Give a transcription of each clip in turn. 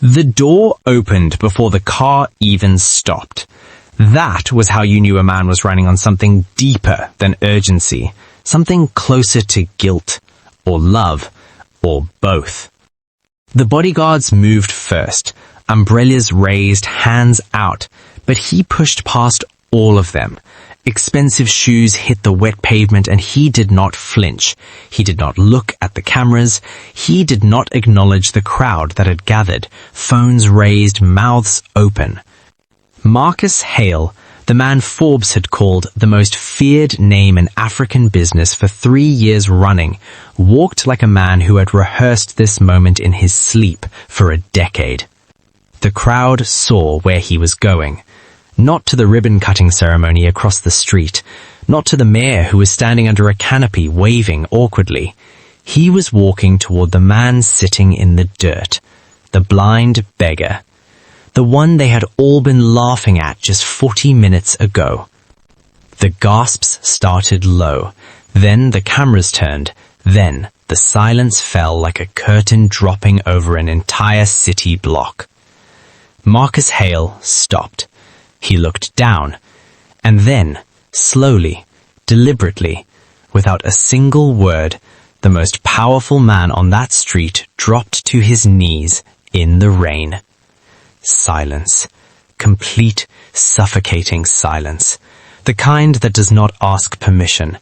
The door opened before the car even stopped. That was how you knew a man was running on something deeper than urgency, something closer to guilt, or love, or both. The bodyguards moved first, umbrellas raised, hands out, but he pushed past all of them. Expensive shoes hit the wet pavement and he did not flinch. He did not look at the cameras. He did not acknowledge the crowd that had gathered, phones raised, mouths open. Marcus Hale, the man Forbes had called the most feared name in African business for 3 years running, walked like a man who had rehearsed this moment in his sleep for a decade. The crowd saw where he was going. Not to the ribbon-cutting ceremony across the street, not to the mayor who was standing under a canopy waving awkwardly. He was walking toward the man sitting in the dirt, the blind beggar, the one they had all been laughing at just 40 minutes ago. The gasps started low, then the cameras turned, then the silence fell like a curtain dropping over an entire city block. Marcus Hale stopped. He looked down, and then, slowly, deliberately, without a single word, the most powerful man on that street dropped to his knees in the rain. Silence. Complete, suffocating silence. The kind that does not ask permission.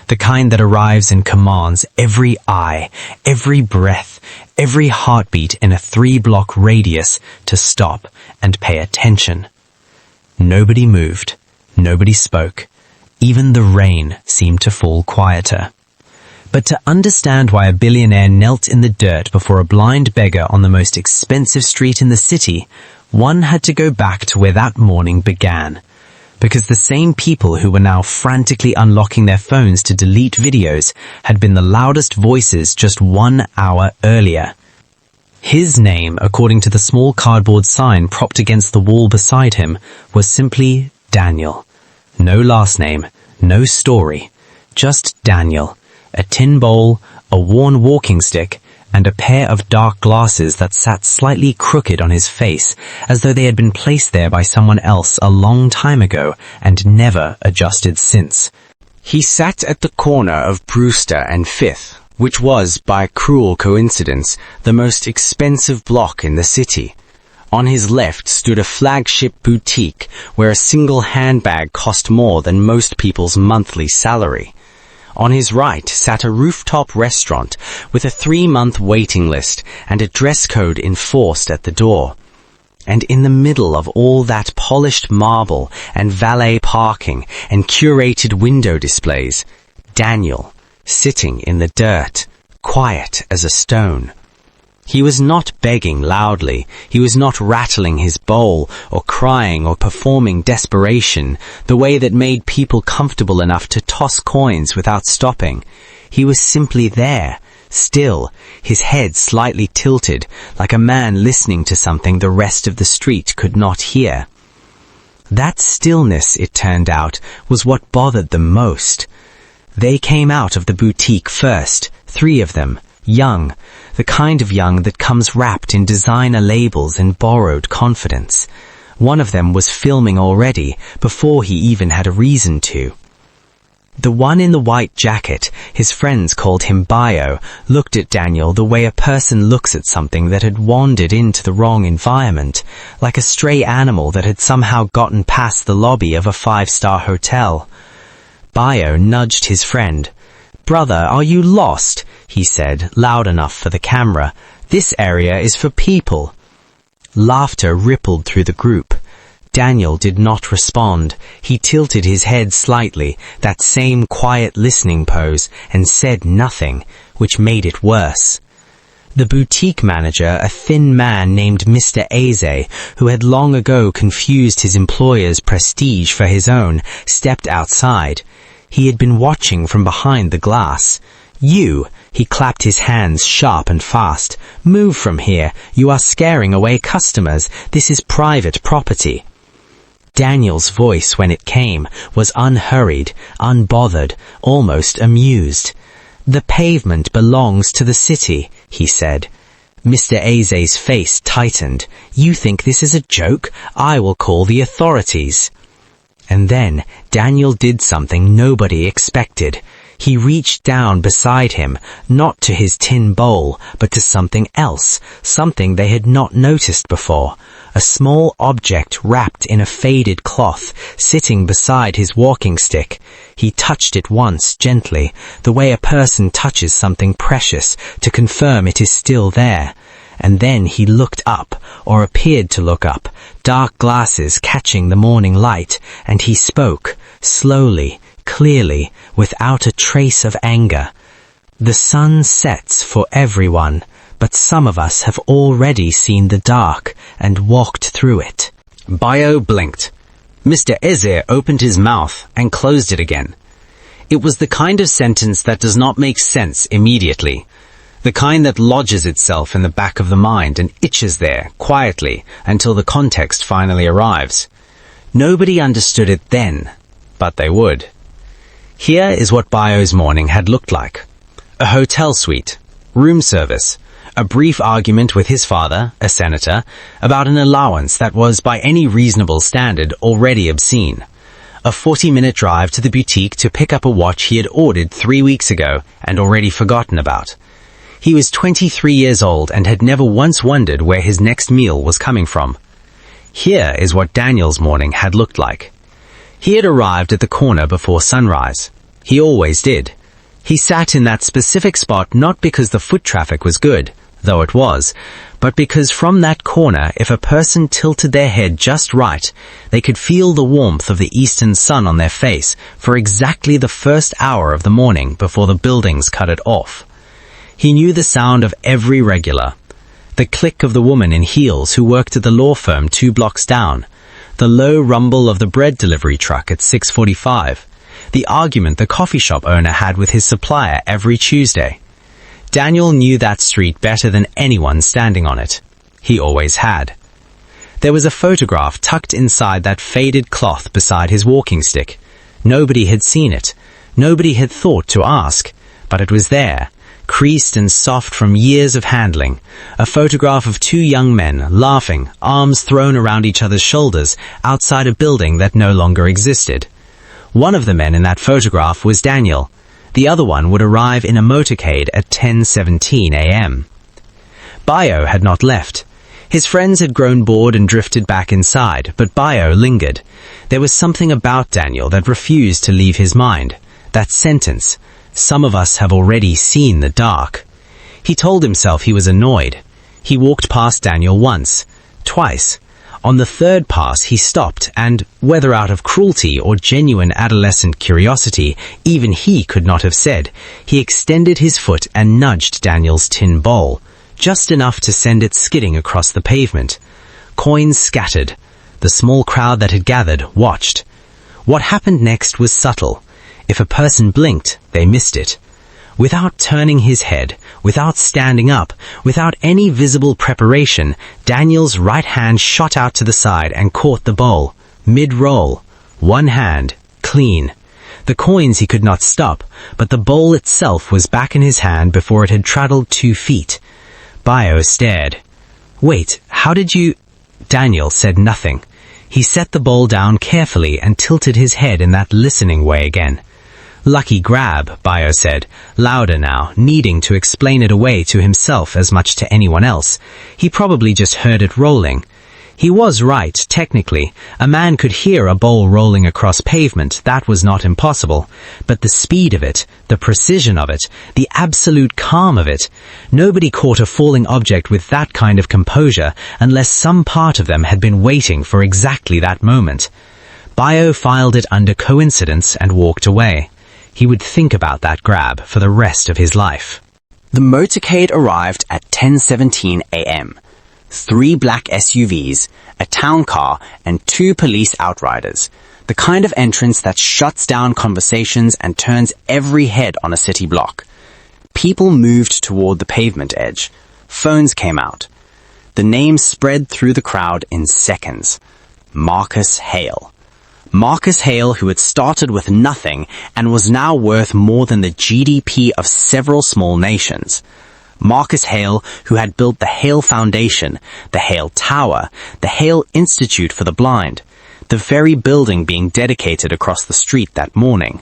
The kind that arrives and commands every eye, every breath, every heartbeat in a 3-block radius to stop and pay attention. Nobody moved. Nobody spoke. Even the rain seemed to fall quieter. But to understand why a billionaire knelt in the dirt before a blind beggar on the most expensive street in the city, one had to go back to where that morning began. Because the same people who were now frantically unlocking their phones to delete videos had been the loudest voices just 1 hour earlier. His name, according to the small cardboard sign propped against the wall beside him, was simply Daniel. No last name, no story, just Daniel. A tin bowl, a worn walking stick, and a pair of dark glasses that sat slightly crooked on his face, as though they had been placed there by someone else a long time ago and never adjusted since. He sat at the corner of Brewster and Fifth, which was, by cruel coincidence, the most expensive block in the city. On his left stood a flagship boutique where a single handbag cost more than most people's monthly salary. On his right sat a rooftop restaurant with a 3-month waiting list and a dress code enforced at the door. And in the middle of all that polished marble and valet parking and curated window displays, Daniel, sitting in the dirt, quiet as a stone. He was not begging loudly, he was not rattling his bowl or crying or performing desperation, the way that made people comfortable enough to toss coins without stopping. He was simply there, still, his head slightly tilted, like a man listening to something the rest of the street could not hear. That stillness, it turned out, was what bothered them most. They came out of the boutique first, 3 of them, young, the kind of young that comes wrapped in designer labels and borrowed confidence. One of them was filming already, before he even had a reason to. The one in the white jacket, his friends called him Bio, looked at Daniel the way a person looks at something that had wandered into the wrong environment, like a stray animal that had somehow gotten past the lobby of a 5-star hotel. Bio nudged his friend. "Brother, are you lost?" he said, loud enough for the camera. "This area is for people." Laughter rippled through the group. Daniel did not respond. He tilted his head slightly, that same quiet listening pose, and said nothing, which made it worse. The boutique manager, a thin man named Mr. Eze, who had long ago confused his employer's prestige for his own, stepped outside. He had been watching from behind the glass. "You," he clapped his hands sharp and fast, "move from here. You are scaring away customers. This is private property." Daniel's voice, when it came, was unhurried, unbothered, almost amused. "The pavement belongs to the city," he said. Mr. Aze's face tightened. "You think this is a joke? I will call the authorities." And then Daniel did something nobody expected. He reached down beside him, not to his tin bowl, but to something else, something they had not noticed before. A small object wrapped in a faded cloth, sitting beside his walking stick. He touched it once, gently, the way a person touches something precious, to confirm it is still there. And then he looked up, or appeared to look up, dark glasses catching the morning light, and he spoke, slowly, clearly, without a trace of anger. "The sun sets for everyone, but some of us have already seen the dark and walked through it." Bio blinked. Mr. Eze opened his mouth and closed it again. It was the kind of sentence that does not make sense immediately. The kind that lodges itself in the back of the mind and itches there, quietly, until the context finally arrives. Nobody understood it then, but they would. Here is what Bio's morning had looked like. A hotel suite, room service, a brief argument with his father, a senator, about an allowance that was, by any reasonable standard, already obscene. A 40-minute drive to the boutique to pick up a watch he had ordered 3 weeks ago and already forgotten about. He was 23 years old and had never once wondered where his next meal was coming from. Here is what Daniel's morning had looked like. He had arrived at the corner before sunrise. He always did. He sat in that specific spot not because the foot traffic was good, though it was, but because from that corner, if a person tilted their head just right, they could feel the warmth of the eastern sun on their face for exactly the first hour of the morning before the buildings cut it off. He knew the sound of every regular. The click of the woman in heels who worked at the law firm 2 blocks down. The low rumble of the bread delivery truck at 6:45. The argument the coffee shop owner had with his supplier every Tuesday. Daniel knew that street better than anyone standing on it. He always had. There was a photograph tucked inside that faded cloth beside his walking stick. Nobody had seen it. Nobody had thought to ask. But it was there, creased and soft from years of handling. A photograph of 2 young men, laughing, arms thrown around each other's shoulders, outside a building that no longer existed. One of the men in that photograph was Daniel. The other one would arrive in a motorcade at 10:17 a.m. Bio had not left. His friends had grown bored and drifted back inside, but Bio lingered. There was something about Daniel that refused to leave his mind. That sentence, "Some of us have already seen the dark." He told himself he was annoyed. He walked past Daniel once, twice. On the 3rd pass he stopped and, whether out of cruelty or genuine adolescent curiosity, even he could not have said, he extended his foot and nudged Daniel's tin bowl, just enough to send it skidding across the pavement. Coins scattered. The small crowd that had gathered watched. What happened next was subtle. If a person blinked, they missed it. Without turning his head, without standing up, without any visible preparation, Daniel's right hand shot out to the side and caught the bowl, mid-roll. One hand, clean. The coins he could not stop, but the bowl itself was back in his hand before it had traveled 2 feet. Bio stared. "Wait, how did you—" Daniel said nothing. He set the bowl down carefully and tilted his head in that listening way again. "Lucky grab," Bio said, louder now, needing to explain it away to himself as much to anyone else. He probably just heard it rolling. He was right, technically. A man could hear a bowl rolling across pavement, that was not impossible. But the speed of it, the precision of it, the absolute calm of it. Nobody caught a falling object with that kind of composure unless some part of them had been waiting for exactly that moment. Bio filed it under coincidence and walked away. He would think about that grab for the rest of his life. The motorcade arrived at 10:17 a.m. 3 black SUVs, a town car, and 2 police outriders. The kind of entrance that shuts down conversations and turns every head on a city block. People moved toward the pavement edge. Phones came out. The name spread through the crowd in seconds. Marcus Hale. Marcus Hale, who had started with nothing and was now worth more than the GDP of several small nations. Marcus Hale, who had built the Hale Foundation, the Hale Tower, the Hale Institute for the Blind, the very building being dedicated across the street that morning.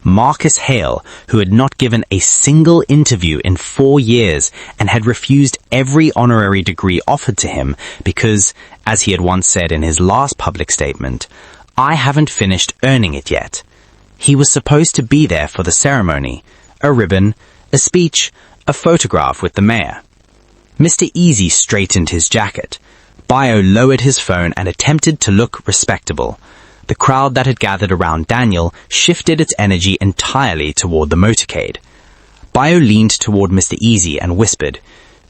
Marcus Hale, who had not given a single interview in 4 years and had refused every honorary degree offered to him because, as he had once said in his last public statement, "I haven't finished earning it yet." He was supposed to be there for the ceremony, a ribbon, a speech, a photograph with the mayor. Mr. Easy straightened his jacket. Bio lowered his phone and attempted to look respectable. The crowd that had gathered around Daniel shifted its energy entirely toward the motorcade. Bio leaned toward Mr. Easy and whispered,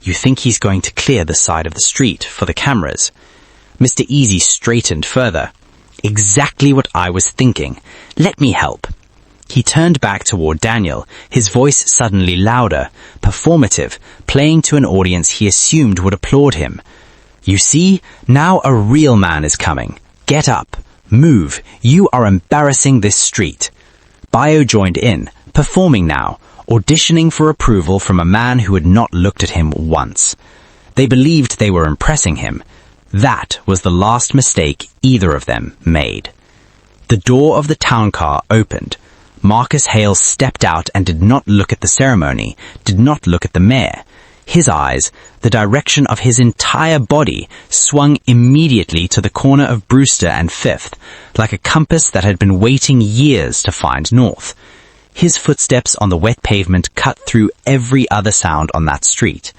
"You think he's going to clear the side of the street for the cameras?" Mr. Easy straightened further. "Exactly what I was thinking. Let me help." He turned back toward Daniel, his voice suddenly louder, performative, playing to an audience he assumed would applaud him. "You see, now a real man is coming. Get up. Move. You are embarrassing this street." Bio joined in, performing now, auditioning for approval from a man who had not looked at him once. They believed they were impressing him. That was the last mistake either of them made. The door of the town car opened. Marcus Hale stepped out and did not look at the ceremony, did not look at the mayor. His eyes, the direction of his entire body, swung immediately to the corner of Brewster and Fifth, like a compass that had been waiting years to find north. His footsteps on the wet pavement cut through every other sound on that street.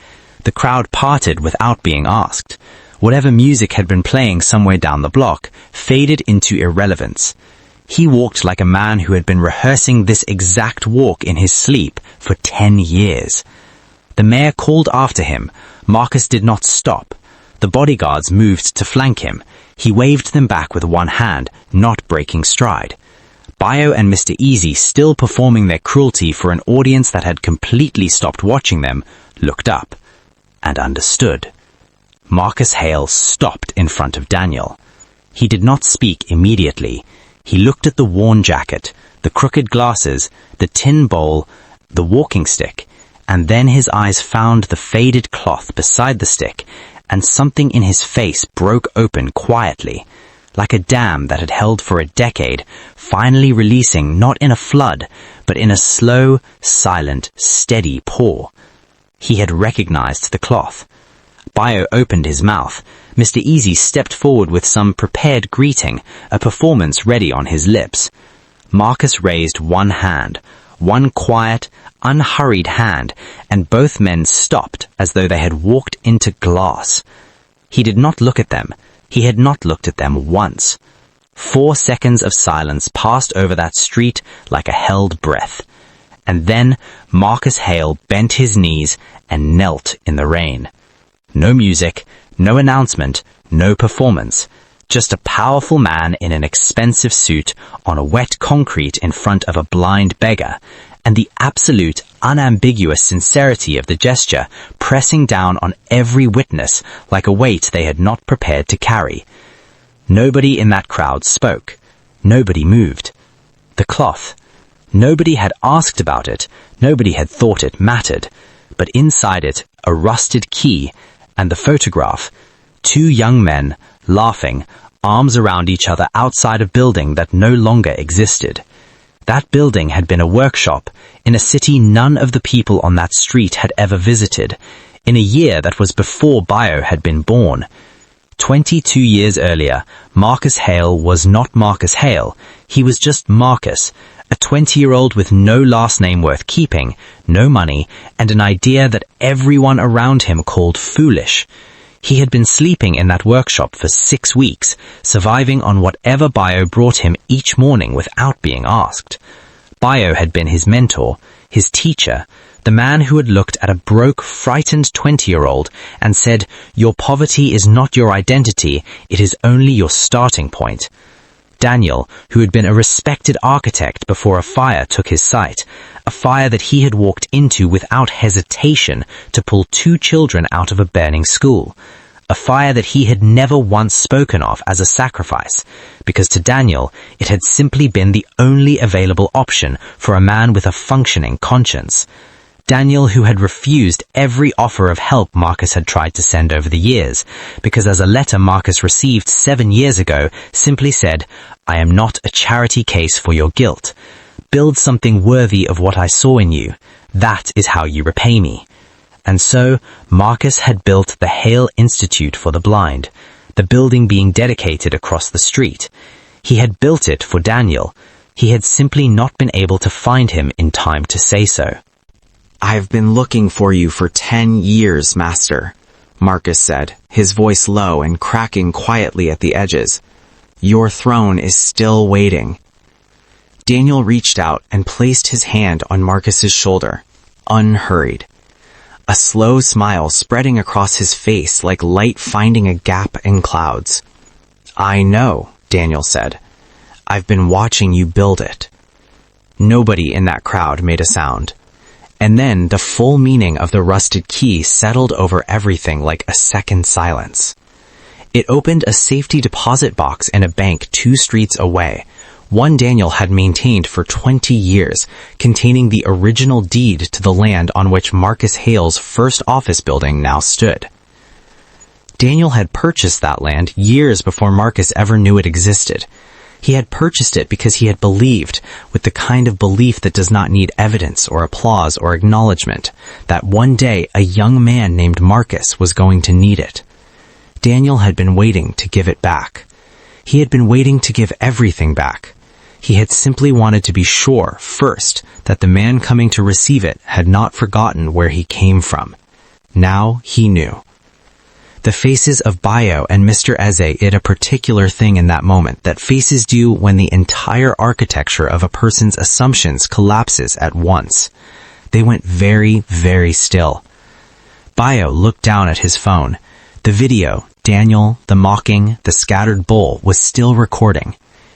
The crowd parted without being asked. Whatever music had been playing somewhere down the block faded into irrelevance. He walked like a man who had been rehearsing this exact walk in his sleep for 10 years. The mayor called after him. Marcus did not stop. The bodyguards moved to flank him. He waved them back with one hand, not breaking stride. Bio and Mr. Easy, still performing their cruelty for an audience that had completely stopped watching them, looked up and understood. Marcus Hale stopped in front of Daniel. He did not speak immediately. He looked at the worn jacket, the crooked glasses, the tin bowl, the walking stick, and then his eyes found the faded cloth beside the stick, and something in his face broke open quietly, like a dam that had held for a decade, finally releasing not in a flood, but in a slow, silent, steady pour. He had recognized the cloth. Bio opened his mouth. Mr. Easy stepped forward with some prepared greeting, a performance ready on his lips. Marcus raised one hand, one quiet, unhurried hand, and both men stopped as though they had walked into glass. He did not look at them. He had not looked at them once. 4 seconds of silence passed over that street like a held breath. And then Marcus Hale bent his knees and knelt in the rain. No music, no announcement, no performance. Just a powerful man in an expensive suit on a wet concrete in front of a blind beggar, and the absolute, unambiguous sincerity of the gesture pressing down on every witness like a weight they had not prepared to carry. Nobody in that crowd spoke. Nobody moved. The cloth. Nobody had asked about it. Nobody had thought it mattered. But inside it, a rusted key, and the photograph. 2 young men, laughing, arms around each other outside a building that no longer existed. That building had been a workshop in a city none of the people on that street had ever visited, in a year that was before Bio had been born. 22 years earlier, Marcus Hale was not Marcus Hale. He was just Marcus, a 20-year-old with no last name worth keeping, no money, and an idea that everyone around him called foolish. He had been sleeping in that workshop for 6 weeks, surviving on whatever Bio brought him each morning without being asked. Bio had been his mentor, his teacher, the man who had looked at a broke, frightened 20-year-old and said, "Your poverty is not your identity, it is only your starting point." Daniel, who had been a respected architect before a fire took his sight, a fire that he had walked into without hesitation to pull 2 children out of a burning school, a fire that he had never once spoken of as a sacrifice, because to Daniel it had simply been the only available option for a man with a functioning conscience. Daniel, who had refused every offer of help Marcus had tried to send over the years, because as a letter Marcus received 7 years ago simply said, "I am not a charity case for your guilt. Build something worthy of what I saw in you. That is how you repay me." And so, Marcus had built the Hale Institute for the Blind, the building being dedicated across the street. He had built it for Daniel. He had simply not been able to find him in time to say so. "I've been looking for you for 10 years, Master," Marcus said, his voice low and cracking quietly at the edges. "Your throne is still waiting." Daniel reached out and placed his hand on Marcus's shoulder, unhurried. A slow smile spreading across his face like light finding a gap in clouds. "I know," Daniel said. "I've been watching you build it." Nobody in that crowd made a sound. And then the full meaning of the rusted key settled over everything like a second silence. It opened a safety deposit box in a bank 2 streets away, one Daniel had maintained for 20 years, containing the original deed to the land on which Marcus Hale's first office building now stood. Daniel had purchased that land years before Marcus ever knew it existed. He had purchased it because he had believed, with the kind of belief that does not need evidence or applause or acknowledgement, that one day a young man named Marcus was going to need it. Daniel had been waiting to give it back. He had been waiting to give everything back. He had simply wanted to be sure, first, that the man coming to receive it had not forgotten where he came from. Now he knew. The faces of Bio and Mr. Eze did a particular thing in that moment that faces do when the entire architecture of a person's assumptions collapses at once. They went very, very still. Bio looked down at his phone. The video, Daniel, the mocking, the scattered bowl, was still recording.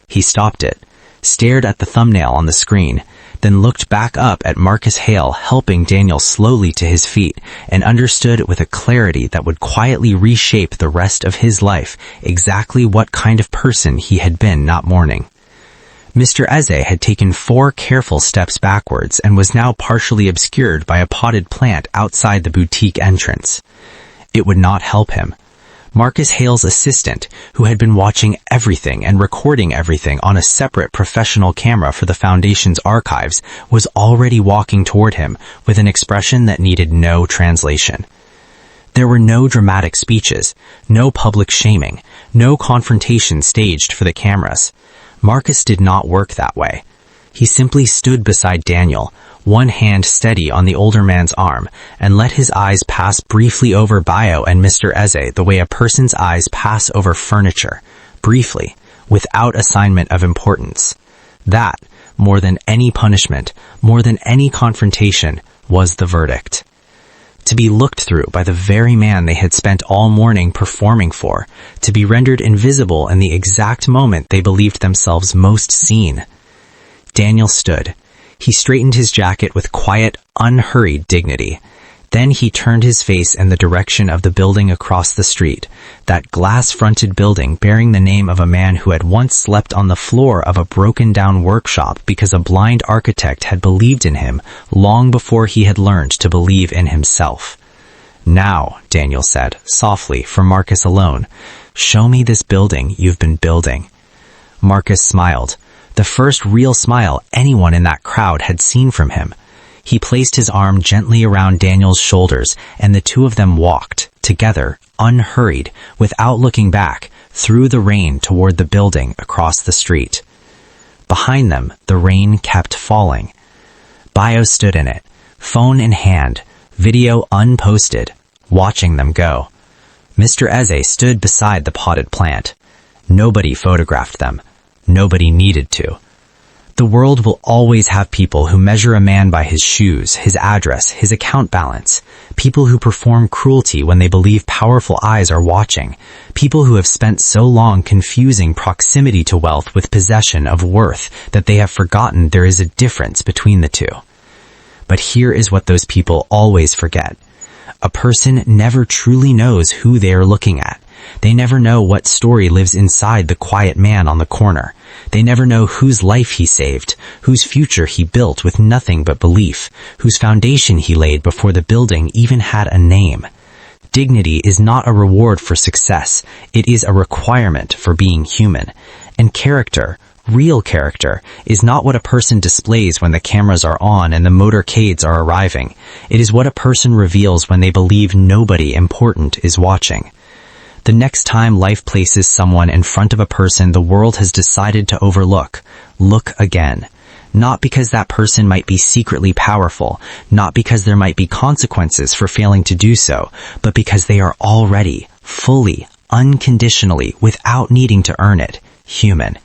He stopped it, stared at the thumbnail on the screen, then looked back up at Marcus Hale helping Daniel slowly to his feet, and understood with a clarity that would quietly reshape the rest of his life exactly what kind of person he had been that morning. Mr. Eze had taken 4 careful steps backwards and was now partially obscured by a potted plant outside the boutique entrance. It would not help him. Marcus Hale's assistant, who had been watching everything and recording everything on a separate professional camera for the Foundation's archives, was already walking toward him with an expression that needed no translation. There were no dramatic speeches, no public shaming, no confrontation staged for the cameras. Marcus did not work that way. He simply stood beside Daniel, one hand steady on the older man's arm, and let his eyes pass briefly over Bio and Mr. Eze the way a person's eyes pass over furniture, briefly, without assignment of importance. That, more than any punishment, more than any confrontation, was the verdict. To be looked through by the very man they had spent all morning performing for, to be rendered invisible in the exact moment they believed themselves most seen. Daniel stood. He straightened his jacket with quiet, unhurried dignity. Then he turned his face in the direction of the building across the street, that glass-fronted building bearing the name of a man who had once slept on the floor of a broken-down workshop because a blind architect had believed in him long before he had learned to believe in himself. "Now," Daniel said, softly, for Marcus alone, "show me this building you've been building." Marcus smiled. The first real smile anyone in that crowd had seen from him. He placed his arm gently around Daniel's shoulders, and the two of them walked, together, unhurried, without looking back, through the rain toward the building across the street. Behind them, the rain kept falling. Bio stood in it, phone in hand, video unposted, watching them go. Mr. Eze stood beside the potted plant. Nobody photographed them. Nobody needed to. The world will always have people who measure a man by his shoes, his address, his account balance. People who perform cruelty when they believe powerful eyes are watching. People who have spent so long confusing proximity to wealth with possession of worth that they have forgotten there is a difference between the two. But here is what those people always forget. A person never truly knows who they are looking at, They never know what story lives inside the quiet man on the corner. They never know whose life he saved, whose future he built with nothing but belief, whose foundation he laid before the building even had a name. Dignity is not a reward for success. It is a requirement for being human. And character, real character, is not what a person displays when the cameras are on and the motorcades are arriving. It is what a person reveals when they believe nobody important is watching. The next time life places someone in front of a person the world has decided to overlook, look again. Not because that person might be secretly powerful, not because there might be consequences for failing to do so, but because they are already, fully, unconditionally, without needing to earn it, human.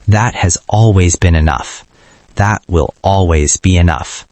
That has always been enough. That will always be enough.